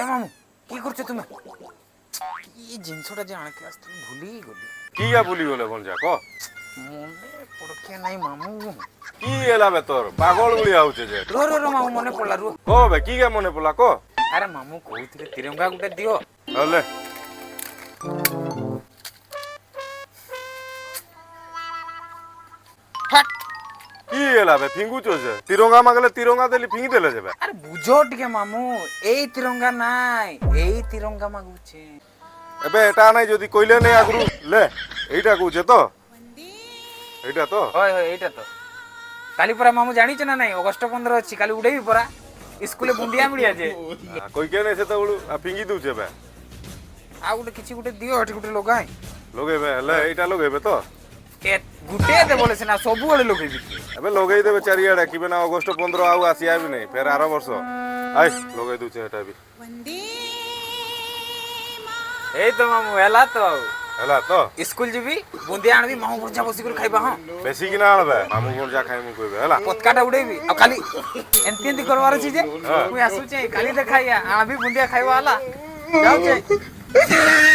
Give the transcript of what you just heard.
এ মামু কি করছো তুমি? এই জিনিসটা যে আনতে আসতে ভুলেই গলি। কি ভুলি গলে বলজা ক মনে পড়কে নাই মামু। কি এলাবে তোর পাগল ভলিয়া হচ্ছে যে রো রো রো মামু মনে পড়লা রো। ক বে কি মনে পড়লা ক আরে মামু কହୁଥିଲେ তিরঙ্গা গুଟେ দিও। হলে হ্যাট কি এলাবে ফিঙ্গুছ যে তিরঙ্গা মাগলে তিরঙ্গা দেলি ফিঙ্গি দেলে যাবে আরে বুঝো টিকে মামু এই তিরঙ্গা নাই এই তিরঙ্গা মাগুছে। এবে এটা নাই যদি কইলে নেই আগরু লে এইটা কହୁছে তো এইটা তো হয় হয় এইটা তো কালি পরা মামু জানিছ না নাই অগস্ট 15 ଅଛି কালি উড়েবি পরা স্কুলে বুন্ডিয়া মিলিয়া যে কইকে নেই সেতেবেଳୁ ফিঙ্গি দଉଛେ বে ଆଉ ଗୋଟେ କିଛି ଗୋଟେ ଦିଅ ଏଠି ଗୋଟେ ଲଗାଏ। ଲଗେଇବେ ହେଲେ ଏଇଟା ଲଗେଇବେ ତ ଏ ଗୁଟେ ଦେ ବୋଲେ ସିନା ସବୁବେଳେ ଲଗେଇବି। ଏବେ ଲଗେଇ ଦେବେ ଚାରିଆଡେ କିବେ ନା ଅଗଷ୍ଟ 15 ଆଉ ଆସିବା ବି ନାହିଁ ଫେର ଆର ବର୍ଷ ଆଇ ଲଗେଇ ଦଉଛେ ଏଟା ବି ଏଇ ତ ମାମୁ ହେଲା ତ ଆଉ ହେଲା ତ ସ୍କୁଲ ଯିବି ବୁନ୍ଦିଆ ଆଣିବି ମାମୁ ଭଜା ବସିକରି ଖାଇବା। ହଁ ବେଶୀ କିନା ଆଣବେ ମାମୁ ଘର ଯା ଖାଇମୁ କହିବେ ହେଲା ପତକାଟା ଉଡେଇବି ଆଉ ଖାଲି ଏମିତି ଏମିତି କରବାର ଅଛି ଯେ ମୁଇଁ ଆସୁଛେ କାଲି ଦେଖାଇବା ଆଣବି ବୁନ୍ଦିଆ ଖାଇବା ହେଲା ଯାଉଛେ।